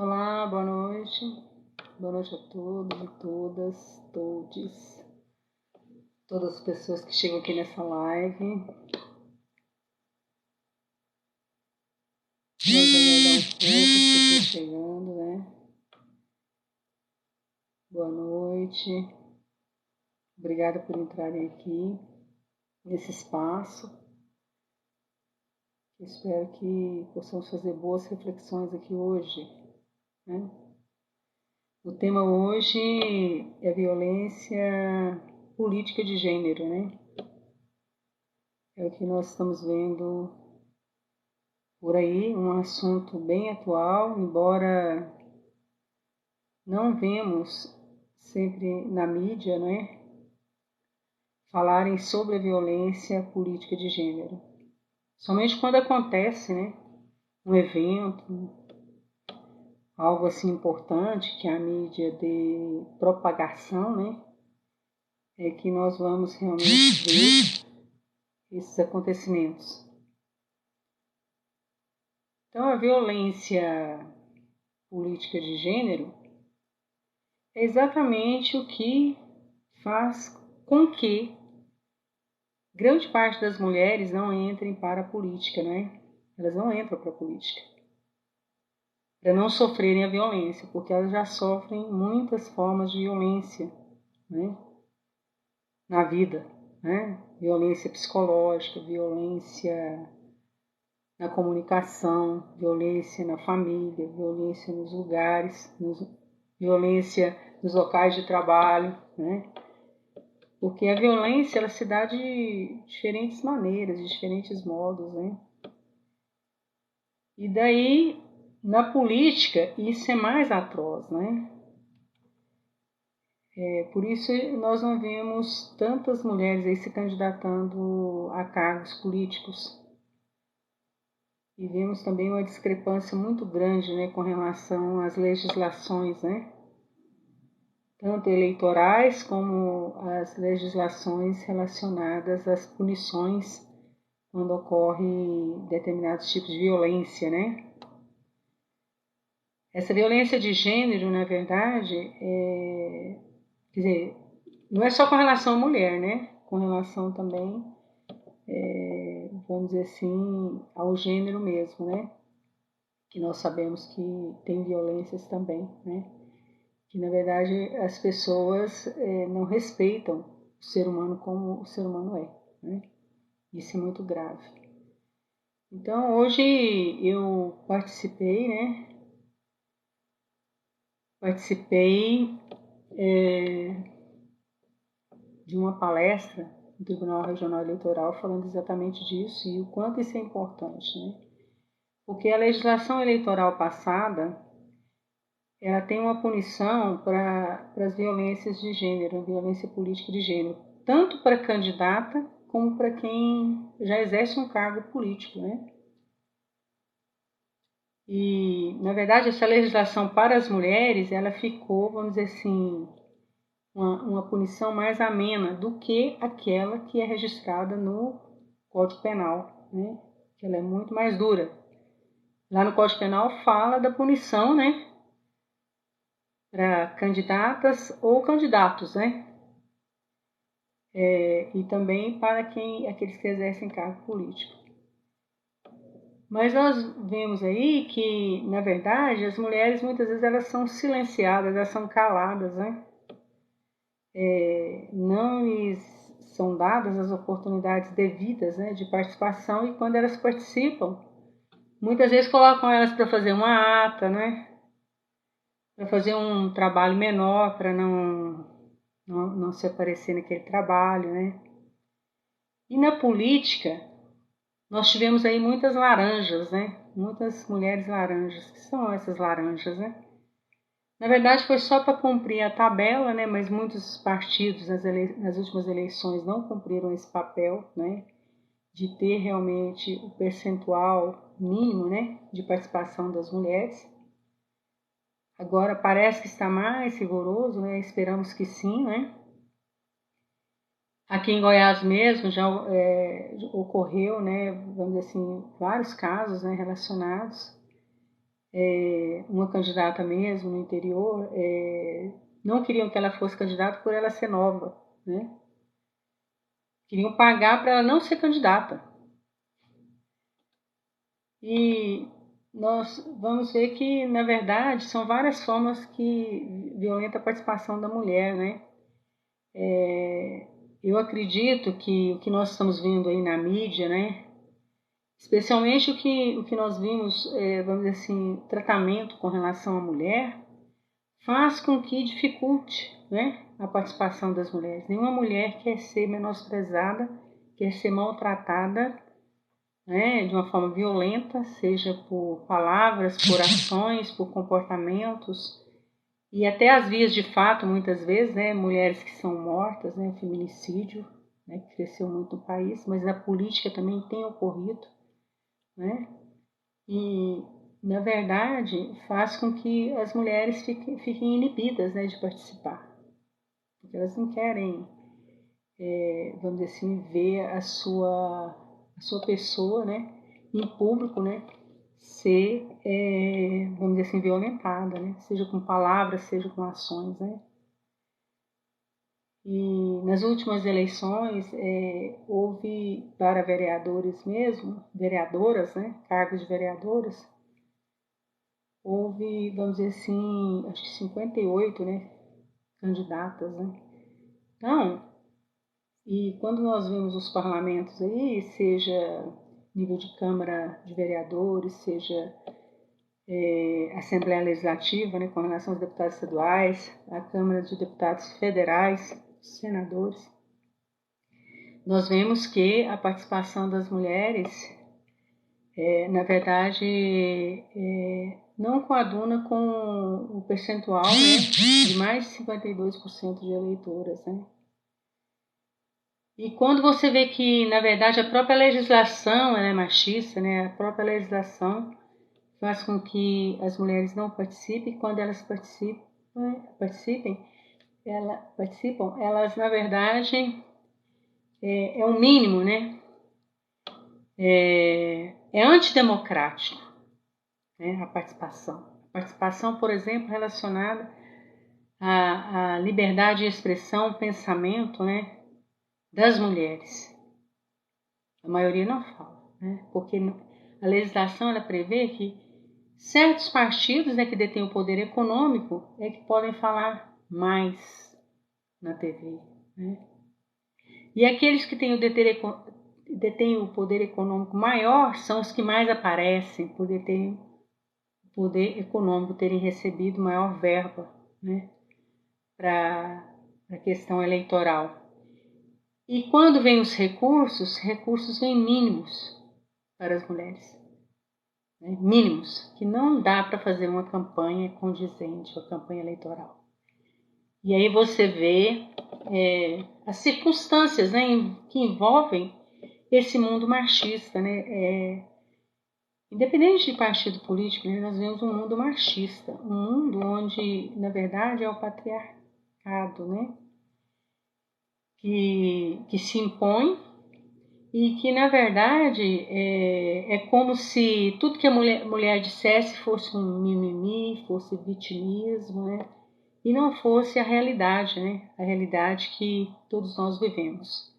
Olá, boa noite. Boa noite a todos e todas, todas as pessoas que chegam aqui nessa live. Vamos aguardar um pouco as pessoas chegando, né? Boa noite. Obrigada por entrarem aqui nesse espaço. Espero que possamos fazer boas reflexões aqui hoje, né? O tema hoje é violência política de gênero, né? É o que nós estamos vendo por aí, um assunto bem atual, embora não vemos sempre na mídia, né, falarem sobre a violência política de gênero. Somente quando acontece, né, um evento, algo assim importante que a mídia dê propagação, né, é que nós vamos realmente ver esses acontecimentos. Então, a violência política de gênero é exatamente o que faz com que grande parte das mulheres não entrem para a política, né? Elas não entram para a política para não sofrerem a violência, porque elas já sofrem muitas formas de violência, né? Na vida, né? Violência psicológica, violência na comunicação, violência na família, violência nos lugares, violência nos locais de trabalho, né? Porque a violência ela se dá de diferentes maneiras, de diferentes modos, né? E daí, na política, isso é mais atroz, né? Por isso nós não vemos tantas mulheres aí se candidatando a cargos políticos. E vemos também uma discrepância muito grande, né, com relação às legislações, né? Tanto eleitorais como as legislações relacionadas às punições quando ocorre determinados tipos de violência, né? Essa violência de gênero, na verdade, quer dizer, não é só com relação à mulher, né? Com relação também, vamos dizer assim, ao gênero mesmo, né? Que nós sabemos que tem violências também, né? Que na verdade as pessoas não respeitam o ser humano como o ser humano é, né? Isso é muito grave. Então hoje eu participei, né? De uma palestra no Tribunal Regional Eleitoral falando exatamente disso e o quanto isso é importante, né? Porque a legislação eleitoral passada, ela tem uma punição para as violências de gênero, a violência política de gênero, tanto para candidata como para quem já exerce um cargo político, né? E, na verdade, essa legislação para as mulheres, ela ficou, vamos dizer assim, uma punição mais amena do que aquela que é registrada no Código Penal, né? Que ela é muito mais dura. Lá no Código Penal fala da punição, né? Para candidatas ou candidatos, né? E também para aqueles que exercem cargo político. Mas nós vemos aí que, na verdade, as mulheres muitas vezes elas são silenciadas, elas são caladas, né? Não lhes são dadas as oportunidades devidas, né, de participação, e quando elas participam, muitas vezes colocam elas para fazer uma ata, né, para fazer um trabalho menor, para não se aparecer naquele trabalho, né. E na política, nós tivemos aí muitas laranjas, né, muitas mulheres laranjas. O que são essas laranjas, né? Na verdade, foi só para cumprir a tabela, né? Mas muitos partidos nas últimas eleições não cumpriram esse papel, né? De ter realmente o percentual mínimo, né? De participação das mulheres. Agora parece que está mais rigoroso, né? Esperamos que sim, né? Aqui em Goiás mesmo já ocorreu, né? Vamos dizer assim, vários casos, né? Relacionados uma candidata mesmo no interior, não queriam que ela fosse candidata por ela ser nova, né? Queriam pagar para ela não ser candidata. E nós vamos ver que, na verdade, são várias formas que violenta a participação da mulher, né? Eu acredito que o que nós estamos vendo aí na mídia, né? Especialmente o que nós vimos, vamos dizer assim, tratamento com relação à mulher, faz com que dificulte, né, a participação das mulheres. Nenhuma mulher quer ser menosprezada, quer ser maltratada, né, de uma forma violenta, seja por palavras, por ações, por comportamentos, e até as vias de fato, muitas vezes, né, mulheres que são mortas, né, feminicídio, né, que cresceu muito no país, mas na política também tem ocorrido, né, e na verdade faz com que as mulheres fiquem inibidas, né, de participar, porque elas não querem, vamos dizer assim, ver a sua pessoa, né, em público, né, ser, vamos dizer assim, violentada, né, seja com palavras, seja com ações, né. E nas últimas eleições houve para vereadores mesmo, vereadoras, né, cargos de vereadoras, houve, vamos dizer assim, acho que 58, né, candidatas, né. Então, e quando nós vemos os parlamentos aí, seja nível de Câmara de Vereadores, seja Assembleia Legislativa, né, com relação aos deputados estaduais, a Câmara de Deputados Federais, senadores, nós vemos que a participação das mulheres, na verdade, não coaduna com o percentual, né, de mais de 52% de eleitoras, né. E quando você vê que, na verdade, a própria legislação ela é machista, né, a própria legislação faz com que as mulheres não participem, quando elas participam, elas, na verdade, é o mínimo, né, é antidemocrático, né, a participação. A participação, por exemplo, relacionada à liberdade de expressão, pensamento, né, das mulheres. A maioria não fala, né, porque a legislação ela prevê que certos partidos, né, que detêm o poder econômico é que podem falar mais na TV, né? E aqueles que detêm o poder econômico maior são os que mais aparecem, por terem poder econômico, terem recebido maior verba, né, para a questão eleitoral. E quando vêm os recursos vêm mínimos para as mulheres, né, mínimos, que não dá para fazer uma campanha condizente, uma campanha eleitoral. E aí você vê as circunstâncias, né, que envolvem esse mundo machista, né? Independente de partido político, né, nós vemos um mundo machista, um mundo onde, na verdade, é o patriarcado, né, que se impõe e que, na verdade, é como se tudo que a mulher dissesse fosse um mimimi, fosse vitimismo, né, e não fosse a realidade, né, a realidade que todos nós vivemos.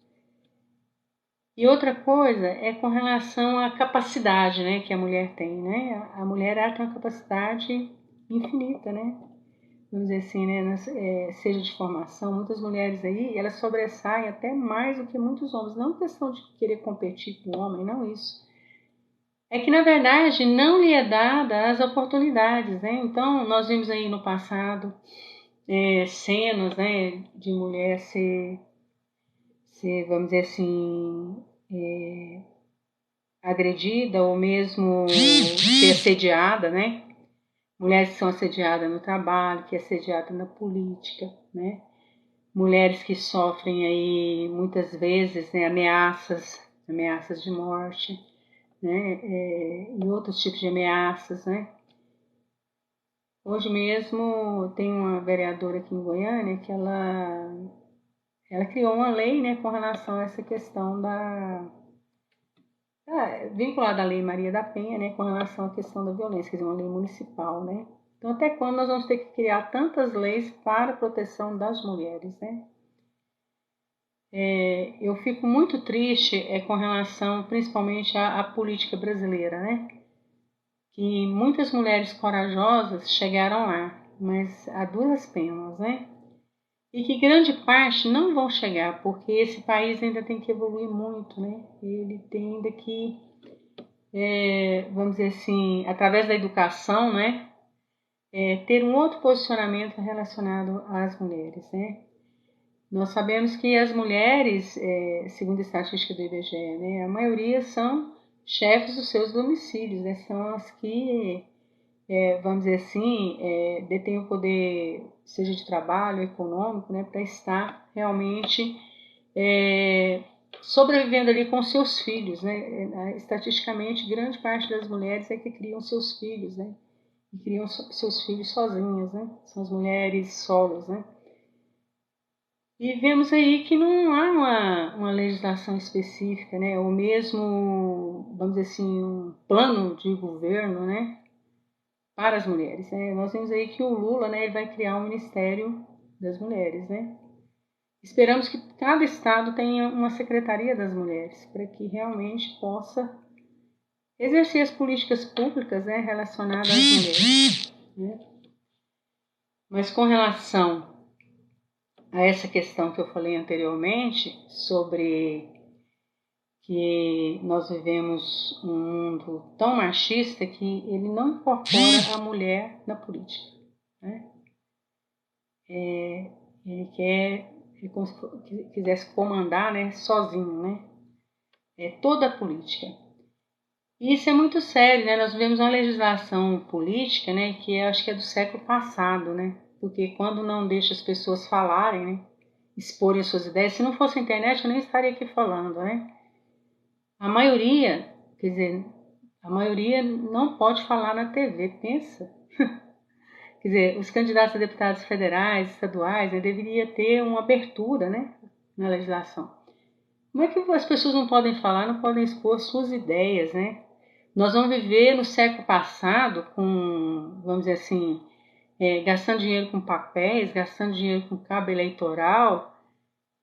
E outra coisa é com relação à capacidade, né, que a mulher tem, né? A mulher ela tem uma capacidade infinita, né? Vamos dizer assim, né? Seja de formação, muitas mulheres aí, elas sobressaem até mais do que muitos homens. Não questão de querer competir com o homem, não isso. É que, na verdade, não lhe é dada as oportunidades, né? Então, nós vimos aí no passado cenas, né, de mulher ser, vamos dizer assim, agredida ou mesmo ser assediada, né? Mulheres que são assediadas no trabalho, que é assediada na política, né? Mulheres que sofrem aí muitas vezes, né, ameaças de morte, né? E outros tipos de ameaças, né? Hoje mesmo tem uma vereadora aqui em Goiânia que ela criou uma lei, né, com relação a essa questão vinculada à Lei Maria da Penha, né, com relação à questão da violência, quer dizer, uma lei municipal, né? Então, até quando nós vamos ter que criar tantas leis para a proteção das mulheres, né? Eu fico muito triste com relação, principalmente, à política brasileira, né? Que muitas mulheres corajosas chegaram lá, mas a duras penas, né? E que grande parte não vão chegar, porque esse país ainda tem que evoluir muito, né? Ele tem ainda que, vamos dizer assim, através da educação, né? Ter um outro posicionamento relacionado às mulheres, né? Nós sabemos que as mulheres, segundo a estatística do IBGE, né, a maioria são chefes dos seus domicílios, né, são as que, vamos dizer assim, detêm o poder, seja de trabalho, econômico, né, para estar realmente sobrevivendo ali com seus filhos. Né. Estatisticamente, grande parte das mulheres é que criam seus filhos, né, e criam seus filhos sozinhas, né, são as mulheres solos, né. E vemos aí que não há uma legislação específica, né? Ou mesmo, vamos dizer assim, um plano de governo, né? Para as mulheres, né? Nós vemos aí que o Lula, né? Ele vai criar um Ministério das Mulheres, né? Esperamos que cada estado tenha uma Secretaria das Mulheres, para que realmente possa exercer as políticas públicas, né? Relacionadas às mulheres, né? Mas com relação a essa questão que eu falei anteriormente sobre que nós vivemos um mundo tão machista que ele não incorpora a mulher na política, né? Ele quer, ele como se quisesse comandar, né, sozinho, né? Toda a política. E isso é muito sério, né? Nós vivemos uma legislação política, né, que eu acho que é do século passado, né? Porque quando não deixa as pessoas falarem, né, exporem as suas ideias, se não fosse a internet eu nem estaria aqui falando, né? A maioria, quer dizer, a maioria não pode falar na TV, pensa. Quer dizer, os candidatos a deputados federais, estaduais, né, deveria ter uma abertura, né, na legislação. Como é que as pessoas não podem falar, não podem expor suas ideias, né? Nós vamos viver no século passado com, vamos dizer assim, gastando dinheiro com papéis, gastando dinheiro com cabo eleitoral.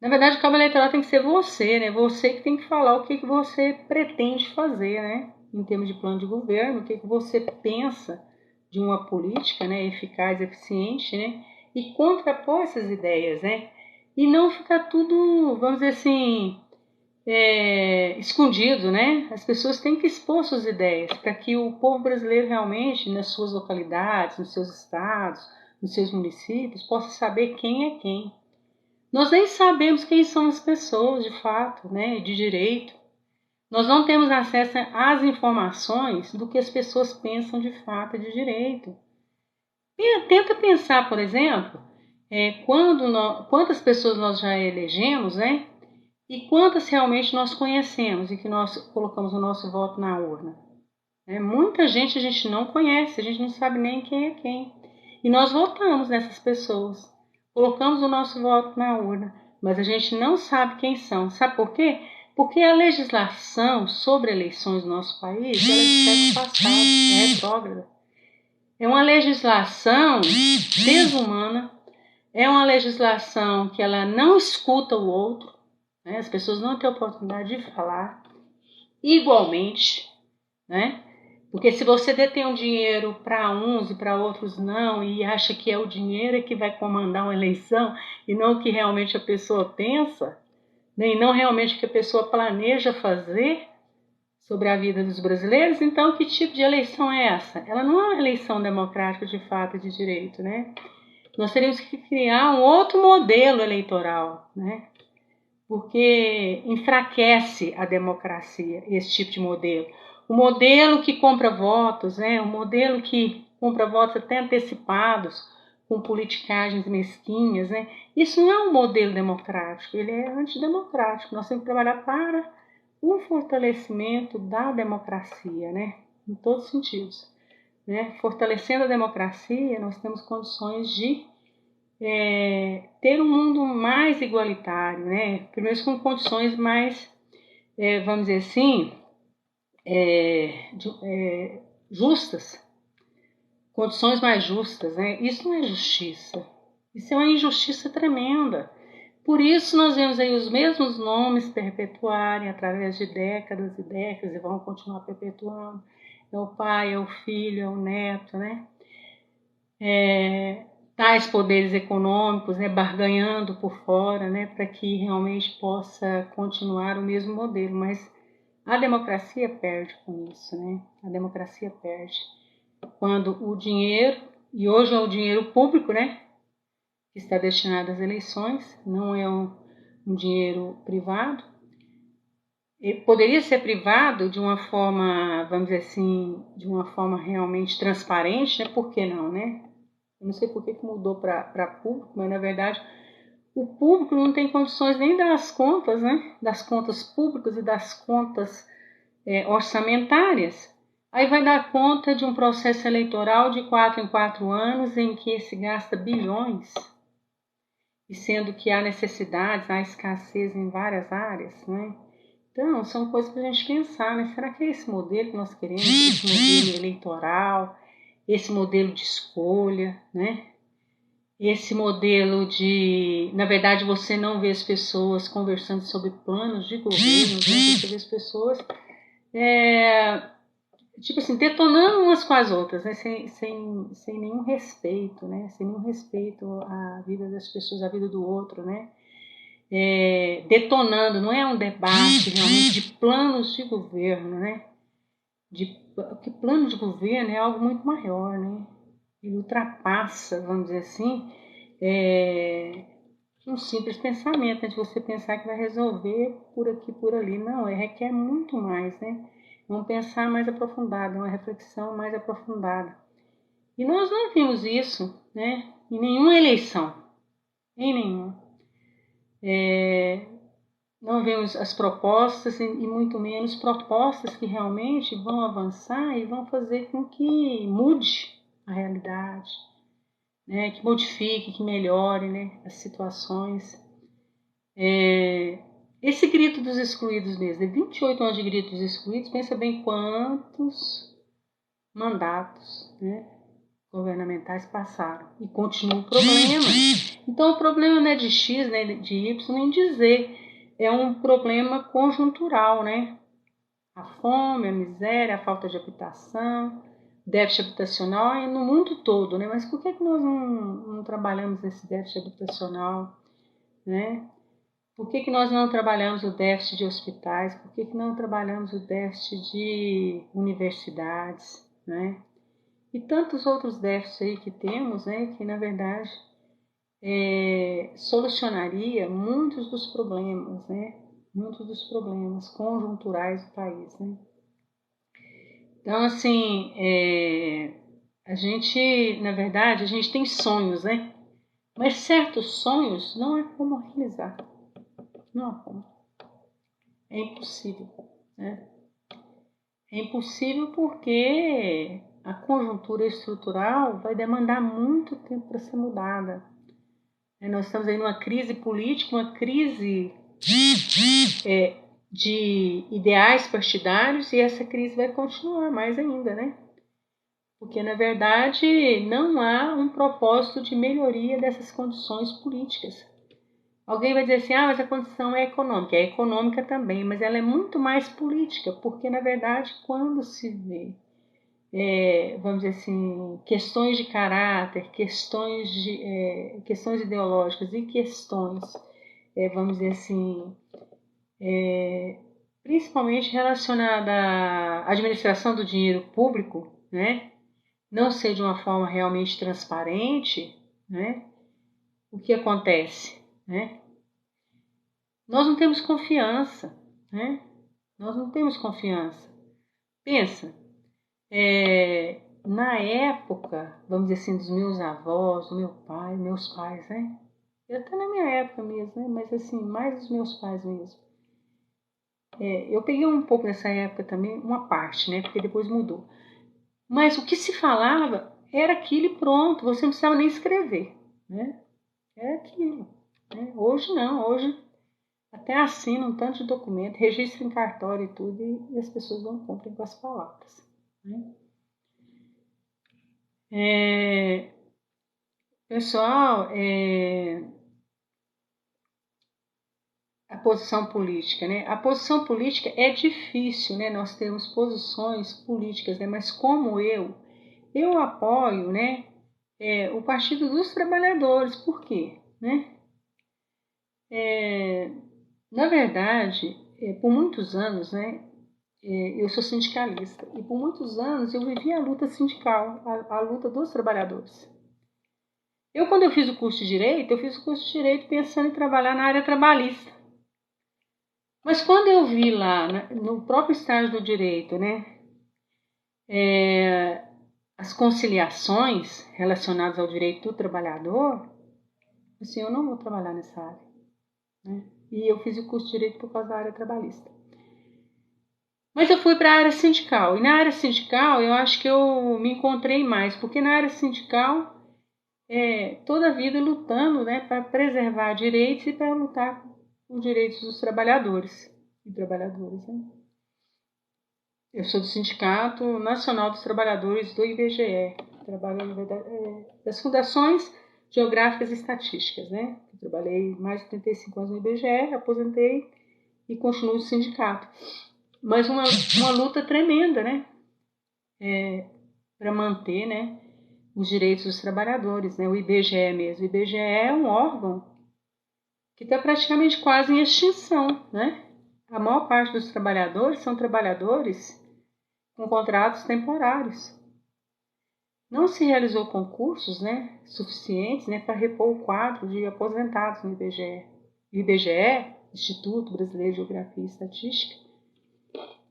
Na verdade, o cabo eleitoral tem que ser você, né? Você que tem que falar o que você pretende fazer, né? Em termos de plano de governo, o que você pensa de uma política, né, eficaz, eficiente, né? E contrapor essas ideias, né? E não ficar tudo, vamos dizer assim, escondido, né? As pessoas têm que expor suas ideias para que o povo brasileiro realmente, nas suas localidades, nos seus estados, nos seus municípios, possa saber quem é quem. Nós nem sabemos quem são as pessoas, de fato, né, de direito. Nós não temos acesso às informações do que as pessoas pensam de fato de direito. Tenta pensar, por exemplo, quantas pessoas nós já elegemos, né? E quantas realmente nós conhecemos e que nós colocamos o nosso voto na urna. Muita gente a gente não conhece, a gente não sabe nem quem é quem. E nós votamos nessas pessoas. Colocamos o nosso voto na urna, mas a gente não sabe quem são. Sabe por quê? Porque a legislação sobre eleições no nosso país ela é de século passado, é retrógrada. É uma legislação desumana, é uma legislação que ela não escuta o outro, né? As pessoas não têm oportunidade de falar igualmente, né? Porque se você detém um dinheiro para uns e para outros não, e acha que é o dinheiro que vai comandar uma eleição e não o que realmente a pessoa pensa, né, e não realmente o que a pessoa planeja fazer sobre a vida dos brasileiros, então que tipo de eleição é essa? Ela não é uma eleição democrática de fato e de direito, né? Nós teríamos que criar um outro modelo eleitoral, né? Porque enfraquece a democracia esse tipo de modelo. O modelo que compra votos, né? O modelo que compra votos até antecipados, com politicagens mesquinhas, né? Isso não é um modelo democrático, ele é antidemocrático. Nós temos que trabalhar para o fortalecimento da democracia, né? Em todos os sentidos. Né? Fortalecendo a democracia, nós temos condições de ter um mundo mais igualitário, né? Primeiro com condições mais, vamos dizer assim, justas, condições mais justas, né? Isso não é justiça, isso é uma injustiça tremenda. Por isso nós vemos aí os mesmos nomes perpetuarem através de décadas e décadas e vão continuar perpetuando. É o pai, é o filho, é o neto, né? Tais poderes econômicos, né, barganhando por fora, né, para que realmente possa continuar o mesmo modelo. Mas a democracia perde com isso, né? A democracia perde quando o dinheiro, e hoje é o dinheiro público, né, que está destinado às eleições, não é um dinheiro privado. Ele poderia ser privado de uma forma, vamos dizer assim, de uma forma realmente transparente, né? Por que não, né? Eu não sei por que mudou para público, mas na verdade o público não tem condições nem das contas, né? Das contas públicas e das contas orçamentárias. Aí vai dar conta de um processo eleitoral de 4 em 4 anos em que se gasta bilhões, e sendo que há necessidades, há escassez em várias áreas, né? Então, são coisas para a gente pensar, né? Será que é esse modelo que nós queremos, esse modelo eleitoral, esse modelo de escolha, né? Esse modelo de, na verdade, você não vê as pessoas conversando sobre planos de governo, né? Você vê as pessoas, tipo assim, detonando umas com as outras, né? Sem nenhum respeito, né? Sem nenhum respeito à vida das pessoas, à vida do outro, né? Detonando, não é um debate realmente de planos de governo, né? Que plano de governo é algo muito maior, né? Ele ultrapassa, vamos dizer assim, um simples pensamento, né? De você pensar que vai resolver por aqui, por ali. Não, requer muito mais, né? Vamos pensar mais aprofundado, uma reflexão mais aprofundada. E nós não vimos isso, né? Em nenhuma eleição, em nenhuma. Não vemos as propostas e muito menos propostas que realmente vão avançar e vão fazer com que mude a realidade, né? Que modifique, que melhore, né? As situações. Esse grito dos excluídos mesmo, 28 anos de grito dos excluídos, pensa bem quantos mandatos, né, governamentais passaram e continua o problema. Então o problema não é de X, né, de Y, nem de Z. É um problema conjuntural, né? A fome, a miséria, a falta de habitação, déficit habitacional é no mundo todo, né? Mas por que nós não trabalhamos esse déficit habitacional, né? Por que nós não trabalhamos o déficit de hospitais? Por que não trabalhamos o déficit de universidades, né? E tantos outros déficits aí que temos, né? Que na verdade solucionaria muitos dos problemas, né? Muitos dos problemas conjunturais do país, né? Então, assim, a gente, na verdade, a gente tem sonhos, né? Mas certos sonhos não é como realizar. Não é como. É impossível, né? É impossível porque a conjuntura estrutural vai demandar muito tempo para ser mudada. Nós estamos aí numa crise política, uma crise de ideais partidários, e essa crise vai continuar mais ainda, né? Porque, na verdade, não há um propósito de melhoria dessas condições políticas. Alguém vai dizer assim, mas a condição é econômica. É econômica também, mas ela é muito mais política, porque, na verdade, quando se vê, vamos dizer assim, questões de caráter, questões ideológicas e questões, vamos dizer assim, principalmente relacionada à administração do dinheiro público, né? Não ser de uma forma realmente transparente, né? O que acontece, né? Nós não temos confiança, né? Nós não temos confiança. Pensa, na época, vamos dizer assim, dos meus avós, do meu pai, meus pais, né? Até na minha época mesmo, né? Mas assim, mais dos meus pais mesmo. Eu peguei um pouco dessa época também, uma parte, né? Porque depois mudou. Mas o que se falava era aquilo e pronto, você não precisava nem escrever, né? Era aquilo. Né? Hoje não, hoje até assinam um tanto de documento, registram em cartório e tudo, e as pessoas não cumprem com as palavras. Né? Pessoal, a posição política, né? A posição política é difícil, né? Nós temos posições políticas, né? Mas como eu apoio, né? O Partido dos Trabalhadores. Por quê? Né? Na verdade, por muitos anos, né? Eu sou sindicalista e por muitos anos eu vivi a luta sindical, a luta dos trabalhadores. Quando eu fiz o curso de Direito, eu fiz o curso de Direito pensando em trabalhar na área trabalhista. Mas quando eu vi lá, no próprio estágio do Direito, né, as conciliações relacionadas ao direito do trabalhador, assim, eu não vou trabalhar nessa área. Né? E eu fiz o curso de Direito por causa da área trabalhista. Mas eu fui para a área sindical. E na área sindical eu acho que eu me encontrei mais, porque na área sindical toda a vida lutando, né, para preservar direitos e para lutar por direitos dos trabalhadores e trabalhadoras. Né? Eu sou do Sindicato Nacional dos Trabalhadores do IBGE, trabalho das Fundações Geográficas e Estatísticas. Né? Eu trabalhei mais de 35 anos no IBGE, aposentei e continuo no sindicato. Mas uma luta tremenda, né? Para manter, né, os direitos dos trabalhadores, né? O IBGE mesmo. O IBGE é um órgão que está praticamente quase em extinção, né? A maior parte dos trabalhadores são trabalhadores com contratos temporários. Não se realizou concursos, né, suficientes, né, para repor o quadro de aposentados no IBGE. O IBGE, Instituto Brasileiro de Geografia e Estatística,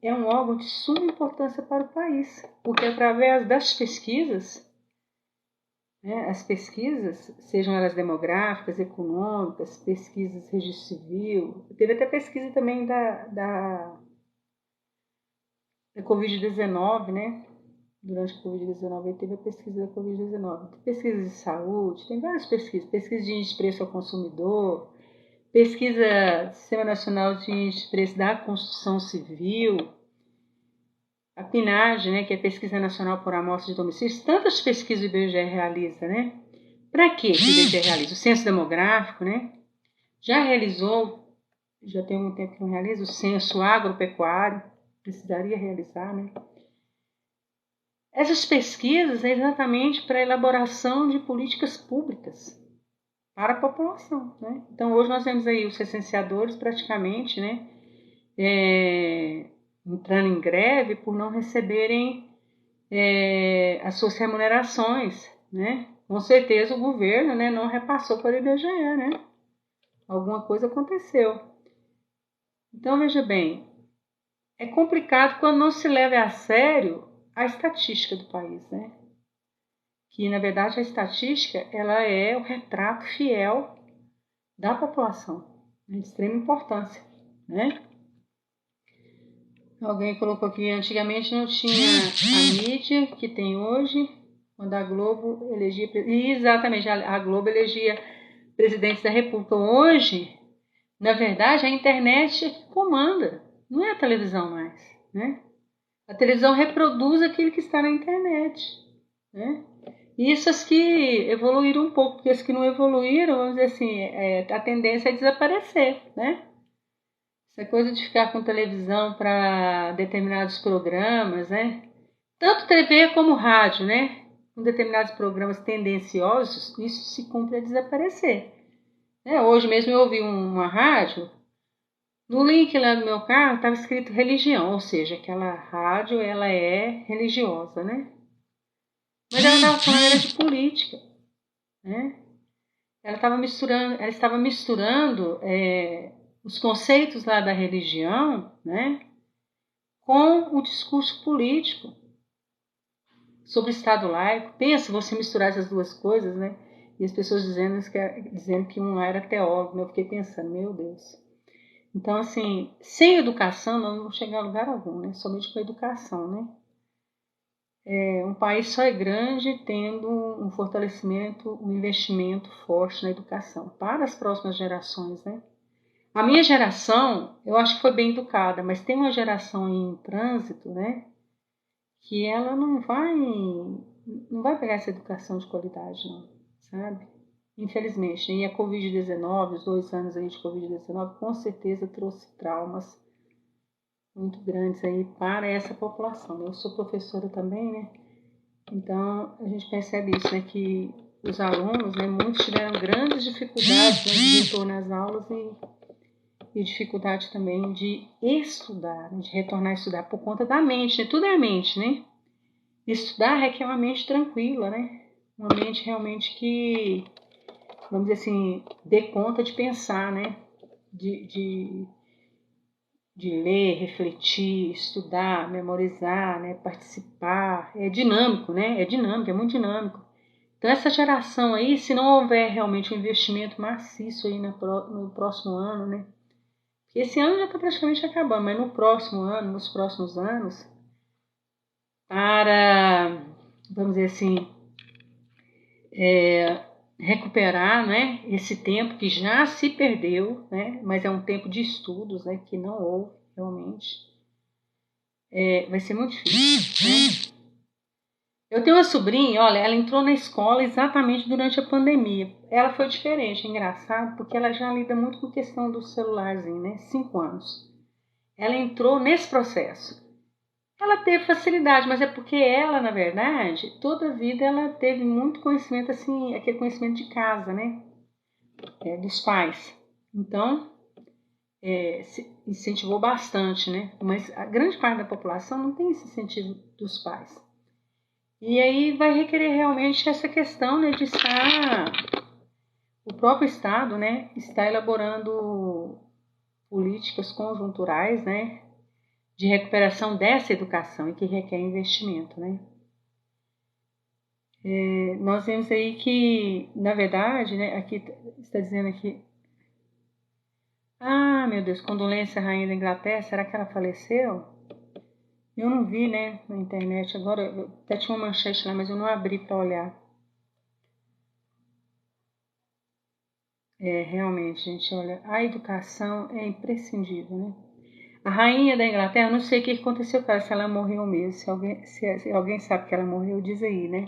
é um órgão de suma importância para o país, porque através das pesquisas, né, as pesquisas, sejam elas demográficas, econômicas, pesquisas de registro civil, teve até pesquisa também da Covid-19, né? Durante a Covid-19 teve a pesquisa da Covid-19. Tem pesquisa de saúde, tem várias pesquisas. Pesquisa de índice de preço ao consumidor, pesquisa do Sistema Nacional de Índice de Preço da Construção Civil, a PNAD, né, que é a Pesquisa Nacional por Amostra de Domicílios, tantas pesquisas o IBGE realiza, né? Para que o IBGE realiza? O Censo Demográfico, né? Já realizou, já tem um tempo que não realiza, o Censo Agropecuário, precisaria realizar, né? Essas pesquisas é exatamente para a elaboração de políticas públicas para a população, né? Então, hoje nós temos aí os recenseadores praticamente, né, entrando em greve por não receberem as suas remunerações, né? Com certeza o governo, né, não repassou para o IBGE, né? Alguma coisa aconteceu. Então, veja bem, é complicado quando não se leva a sério a estatística do país, né? Que, na verdade, a estatística ela é o retrato fiel da população, né? De extrema importância, né? Alguém colocou aqui, antigamente não tinha a mídia que tem hoje, quando a Globo elegia... Exatamente, a Globo elegia presidente da República. Hoje, na verdade, a internet é que comanda, não é a televisão mais, né? A televisão reproduz aquilo que está na internet, né? Isso as que evoluíram um pouco, porque as que não evoluíram, vamos dizer assim, a tendência é desaparecer, né? Essa coisa de ficar com televisão para determinados programas, né? Tanto TV como rádio, né? Com determinados programas tendenciosos, isso se cumpre a desaparecer. Hoje mesmo eu ouvi uma rádio, no link lá do meu carro estava escrito religião, ou seja, aquela rádio ela é religiosa, né? Mas ela estava falando de política, né? Ela estava misturando os conceitos lá da religião, né, com o discurso político sobre o Estado laico. Pensa você misturar essas duas coisas, né? E as pessoas dizendo que um era teólogo, né? Eu fiquei pensando, meu Deus. Então, assim, sem educação nós não vamos chegar a lugar algum, né? Somente com a educação, né? Um país só é grande tendo um fortalecimento, um investimento forte na educação para as próximas gerações, né? A minha geração, eu acho que foi bem educada, mas tem uma geração em trânsito, né, que ela não vai pegar essa educação de qualidade, não, sabe? Infelizmente, e a Covid-19, os 2 anos aí de Covid-19, com certeza trouxe traumas muito grandes aí para essa população. Eu sou professora também, né? Então a gente percebe isso, né? Que os alunos, né, muitos tiveram grandes dificuldades, né, de retorno às aulas e dificuldade também de estudar, né, de retornar a estudar por conta da mente, né? Tudo é a mente, né? Estudar requer uma mente tranquila, né? Uma mente realmente que, vamos dizer assim, dê conta de pensar, né? De, de, de ler, refletir, estudar, memorizar, né? Participar. É dinâmico, né? É dinâmico, é muito dinâmico. Então, essa geração aí, se não houver realmente um investimento maciço aí no próximo ano, né? Esse ano já está praticamente acabando, mas no próximo ano, nos próximos anos, para, vamos dizer assim, recuperar, né, esse tempo que já se perdeu, né, mas é um tempo de estudos, né, que não houve realmente, vai ser muito difícil, né? Eu tenho uma sobrinha, olha, ela entrou na escola exatamente durante a pandemia. Ela foi diferente, é engraçado, porque ela já lida muito com questão do celularzinho, né? 5 anos. Ela entrou nesse processo. Ela teve facilidade, mas é porque ela, na verdade, toda a vida ela teve muito conhecimento, assim, aquele conhecimento de casa, né? Dos pais. Então, se incentivou bastante, né? Mas a grande parte da população não tem esse incentivo dos pais. E aí vai requerer realmente essa questão, né, de estar o próprio Estado, né, está elaborando políticas conjunturais, né, de recuperação dessa educação e que requer investimento, né. Nós vemos aí que, na verdade, né, aqui está dizendo aqui, ah, meu Deus, condolência à rainha da Inglaterra, será que ela faleceu? Eu não vi, né, na internet, agora até tinha uma manchete lá, mas eu não abri para olhar. Realmente, gente, olha, a educação é imprescindível, né? A rainha da Inglaterra, não sei o que aconteceu com ela, se ela morreu mesmo. Se alguém sabe que ela morreu, diz aí, né?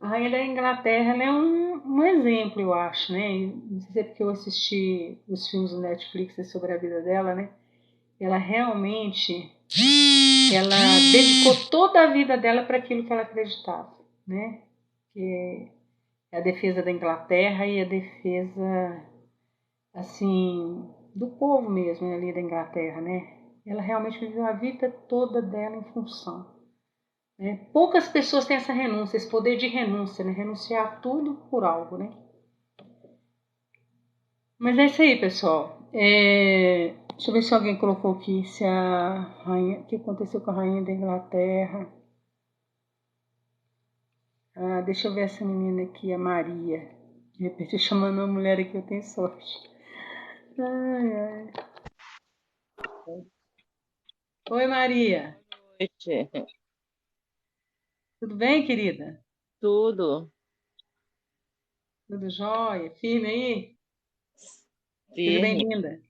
A rainha da Inglaterra, ela é um exemplo, eu acho, né? Não sei se é porque eu assisti os filmes do Netflix sobre a vida dela, né? Ela realmente, ela dedicou toda a vida dela para aquilo que ela acreditava, né? Que é a defesa da Inglaterra e a defesa, assim, do povo mesmo, né, ali da Inglaterra, né? Ela realmente viveu a vida toda dela em função, né? Poucas pessoas têm essa renúncia, esse poder de renúncia, né? Renunciar a tudo por algo, né? Mas é isso aí, pessoal. Deixa eu ver se alguém colocou aqui se a rainha, o que aconteceu com a rainha da Inglaterra. Ah, deixa eu ver essa menina aqui, a Maria. De repente, chamando uma mulher aqui, eu tenho sorte. Ai, ai. Oi, Maria. Noite. Tudo bem, querida? Tudo Tudo jóia? Firme aí? Seja firme, bem-vinda.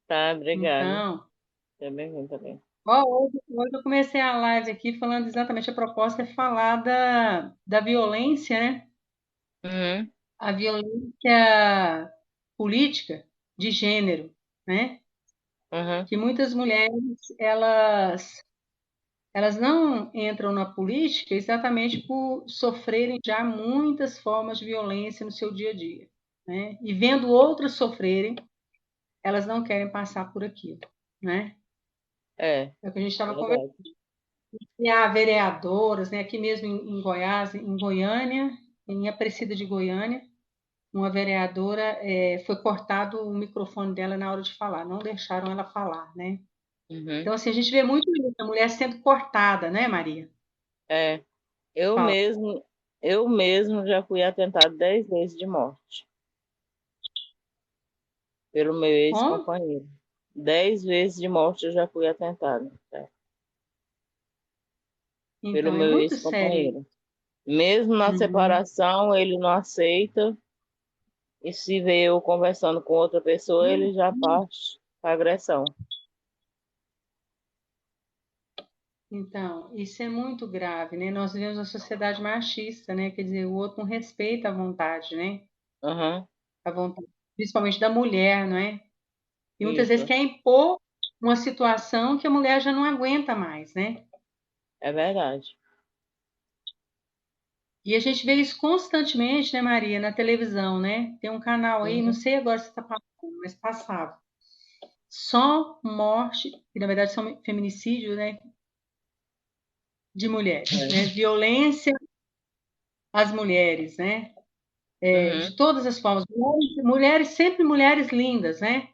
tá? Obrigada. Então, Também, também. hoje eu comecei a live aqui falando exatamente, a proposta é falar da violência, né? Uhum, A violência política de gênero, né? uhum, Que muitas mulheres, elas não entram na política exatamente por sofrerem já muitas formas de violência no seu dia a dia, né? E vendo outras sofrerem, elas não querem passar por aquilo, né? é, É o que a gente estava conversando. verdade. E há vereadoras, né, aqui mesmo em Goiás, em Goiânia, em Aparecida de Goiânia, uma vereadora, foi cortado o microfone dela na hora de falar, não deixaram ela falar, né? Uhum, Então, assim, a gente vê muito isso, a mulher sendo cortada, né, Maria? é. Eu Fala. mesmo, eu mesmo já fui atentado 10 vezes de morte pelo meu Como? ex-companheiro. 10 vezes de morte eu já fui atentado, tá? Pelo Então, é meu muito sério ex-companheiro. Mesmo na isso. Uhum. separação, ele não aceita. E se vê eu conversando com outra pessoa, ele já parte para agressão. Então, isso é muito grave, né? Nós vivemos uma sociedade machista, né? Quer dizer, o outro não respeita a vontade, né? Aham, A vontade, principalmente da mulher, não é? E muitas vezes isso. quer impor uma situação que a mulher já não aguenta mais, né? É verdade. E a gente vê isso constantemente, né, Maria, na televisão, né? Tem um canal aí, não Uhum. sei agora se está passando, mas passava. Só morte, que na verdade são feminicídios, né? De mulheres, É. né? Violência às mulheres, né? Uhum. De todas as formas. Mulheres, sempre mulheres lindas, né?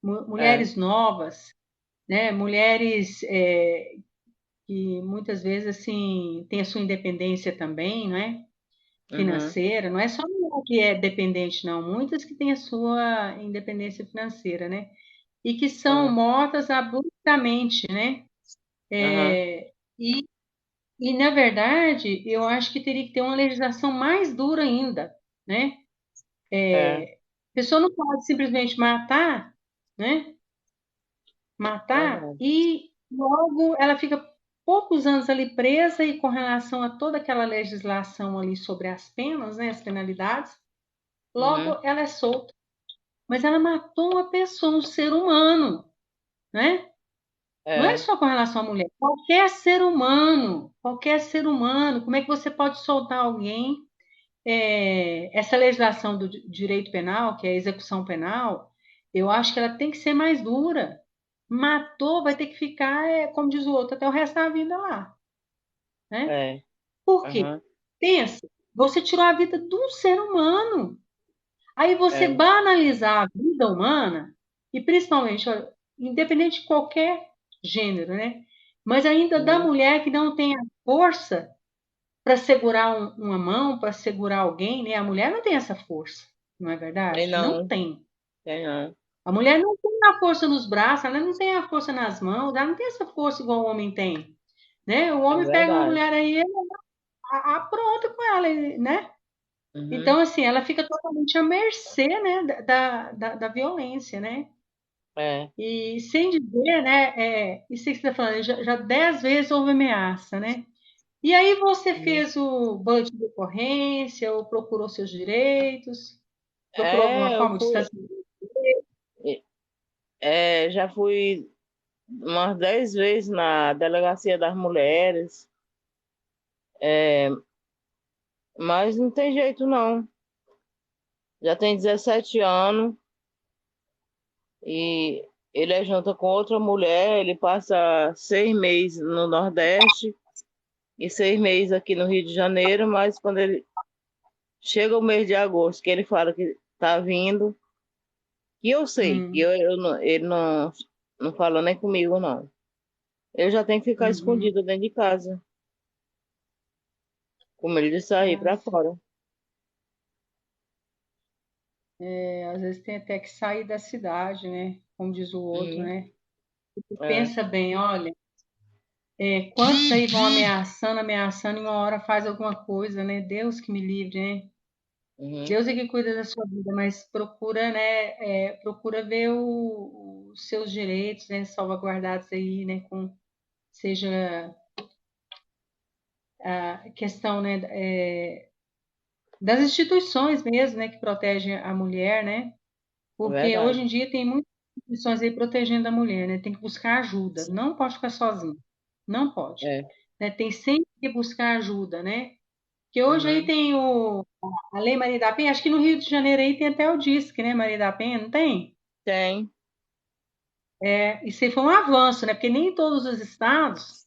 É. Mulheres novas, né? Mulheres que muitas vezes assim têm a sua independência também, não é? Uhum. Financeira. Não é só mulher que é dependente, não. Muitas que têm a sua independência financeira, né? E que são É. mortas abruptamente, né? Aham. E, e na verdade, eu acho que teria que ter uma legislação mais dura ainda, né? É. A pessoa não pode simplesmente matar, né? Matar Verdade. e logo ela fica poucos anos ali presa e com relação a toda aquela legislação ali sobre as penas, né, as penalidades, Uhum. logo ela é solta. Mas ela matou uma pessoa, um ser humano, né? Não é É. só com relação à mulher, qualquer ser humano, como é que você pode soltar alguém? Essa legislação do direito penal, que é a execução penal, eu acho que ela tem que ser mais dura. Matou, vai ter que ficar, como diz o outro, até o resto da vida lá, né? É. Por quê? Aham. Pensa, você tirou a vida de um ser humano. Aí você É. banalizar a vida humana, e principalmente, ó, independente de qualquer gênero, né? Mas ainda da Uhum. mulher que não tem a força para segurar uma mão, para segurar alguém, né? A mulher não tem essa força, não é Tem verdade? Não não. tem. Tem não. A mulher não tem a força nos braços, ela não tem a força nas mãos, ela não tem essa força igual o homem tem, né? O É homem pega uma verdade. mulher aí, ele apronta com ela, né? Uhum. Então, assim, ela fica totalmente à mercê, né, da violência, né? É. E sem dizer, né, isso que você está falando, já 10 vezes houve ameaça, né? E aí você Uhum. fez o boletim de ocorrência, ou procurou seus direitos, procurou alguma Eu forma de fui. distanciamento? Já fui umas 10 vezes na Delegacia das Mulheres, mas não tem jeito não. Já tem 17 anos e ele é junto com outra mulher, ele passa 6 meses no Nordeste e 6 meses aqui no Rio de Janeiro, mas quando ele chega o mês de agosto, que ele fala que tá vindo, que eu sei, que Hum, ele não fala nem comigo, não. Eu já tenho que ficar uhum. escondido dentro de casa, com medo de sair Ah, para fora. às vezes tem até que sair da cidade, né? Como diz o outro, Uhum. né? É. Pensa bem, olha, quantos aí vão ameaçando, ameaçando, e uma hora faz alguma coisa, né? Deus que me livre, né? Uhum. Deus é que cuida da sua vida, mas procura, né? Procura ver os seus direitos, né? Salvaguardados aí, né? Seja a questão, né? Das instituições mesmo, né? Que protegem a mulher, né? É Porque hoje verdade. em dia tem muitas instituições aí protegendo a mulher, né? Tem que buscar ajuda, não pode ficar sozinha, não pode. É. Né? Tem sempre que buscar ajuda, né? Porque hoje aí Uhum. tem a Lei Maria da Penha, acho que no Rio de Janeiro aí tem até o DISC, né? Maria da Penha, não tem? Tem. Isso aí foi um avanço, né? Porque nem todos os estados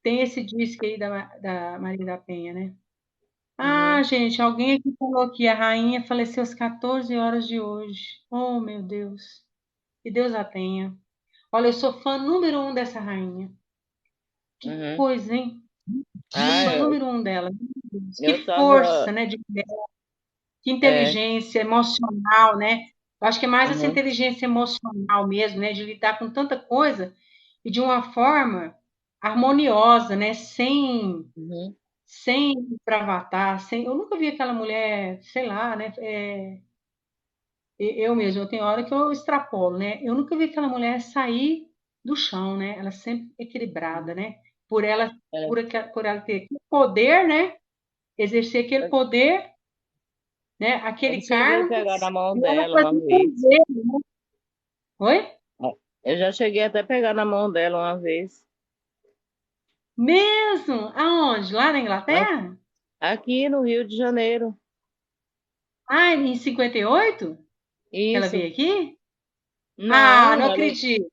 têm esse DISC aí da Maria da Penha, né? Ah, Uhum. gente, alguém aqui falou que a rainha faleceu às 14 horas de hoje. Oh, meu Deus. Que Deus a tenha. Olha, eu sou fã número um dessa rainha. Que Uhum. coisa, hein? Sou Ah, fã eu, número um dela. Meu Deus, que eu força, tava. né? Que É. inteligência emocional, né? Eu acho que é mais essa Uhum. inteligência emocional mesmo, né? De lidar com tanta coisa e de uma forma harmoniosa, né? Uhum. Sem bravatar, sem. Eu nunca vi aquela mulher, sei lá, né? Eu mesmo, eu tenho hora que eu extrapolo, né? Eu nunca vi aquela mulher sair do chão, né? Ela sempre equilibrada, né? Por ela, É, por ela ter aquele poder, né? Exercer aquele poder, né? eu Aquele cheguei a cargo, pegar na mão e ela dela uma fazia vez. fazer. Oi? Eu já cheguei até a pegar na mão dela uma vez. Mesmo? Aonde? Lá na A- Inglaterra? Aqui no Rio de Janeiro. Ah, em 58? Que ela Isso. veio aqui? Ah, não Não, acredito.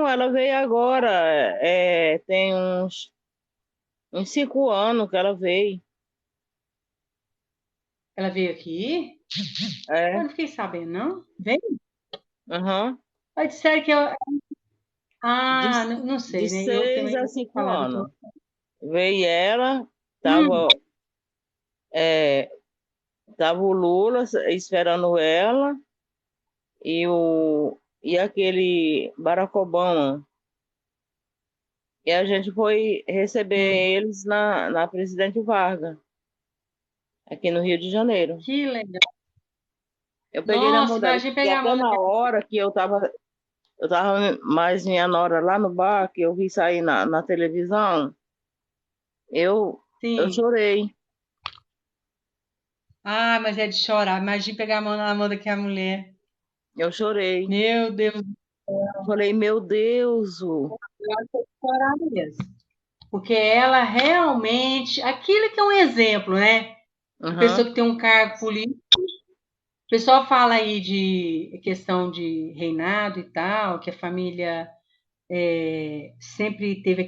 ela veio agora. Tem uns 5 anos que ela veio. Ela veio aqui? Eu É, não fiquei sabendo, não. Veio? aham. Aí disseram que eu. De, Ah, não de sei, né? Eu seis também a vou cinco falar do. anos. Veio ela, Hum, tava, é, tava o Lula esperando ela e aquele Barack Obama. E a gente foi receber sim. eles na Presidente Vargas, aqui no Rio de Janeiro. Que legal. Eu peguei na mão Nossa, dela, imagina e pegar a até mão na daquela. hora que eu tava mais minha nora lá no bar, que eu vi sair na televisão, eu Sim. chorei. Ah, mas é de chorar. Imagina pegar a mão na mão daquela mulher. Eu chorei. Meu Deus. Eu falei, meu Deus, Eu acho que é de chorar mesmo. Porque ela realmente. Aquilo que é um exemplo, né? A pessoa uhum, que tem um cargo político. O pessoal fala aí de questão de reinado e tal, que a família sempre teve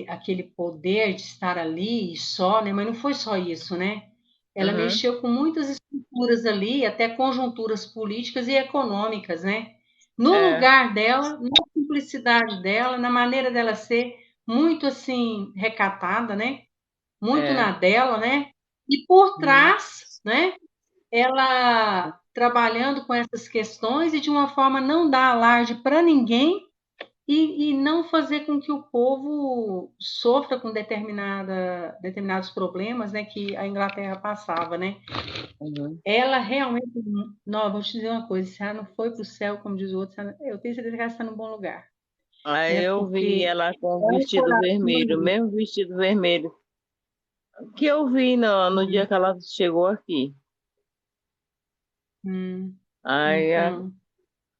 aquele poder de estar ali e só, né? Mas não foi só isso, né? Ela uhum, mexeu com muitas estruturas ali, até conjunturas políticas e econômicas, né? No é, lugar dela, na simplicidade dela, na maneira dela ser muito assim recatada, né? Muito é, na dela, né? E por uhum, trás, né? Ela trabalhando com essas questões e de uma forma não dar alarde para ninguém e não fazer com que o povo sofra com determinados problemas, né, que a Inglaterra passava, né? uhum. Ela realmente, não, vou te dizer uma coisa, se ela não foi para o céu, como diz o outro, eu tenho certeza que ela está no bom lugar, Aí né? eu vi Porque ela com o é um vestido coração vermelho, ali. mesmo vestido vermelho, que eu vi no dia Hum, que ela chegou aqui. hum, Aí então,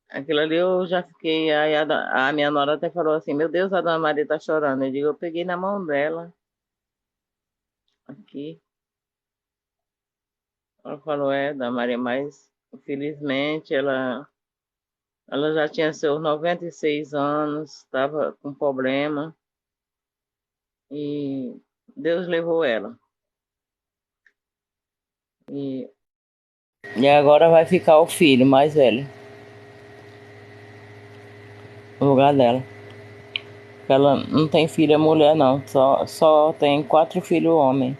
aquilo ali eu já fiquei, aí a minha nora até falou assim, meu Deus, a Dona Maria tá chorando. Eu digo, eu peguei na mão dela aqui. Ela falou, Dona Maria, mas infelizmente ela já tinha seus 96 anos, estava com problema e Deus levou ela. E, e agora vai ficar o filho mais velho no lugar dela. Ela não tem filha mulher, não, só tem 4 filhos homem.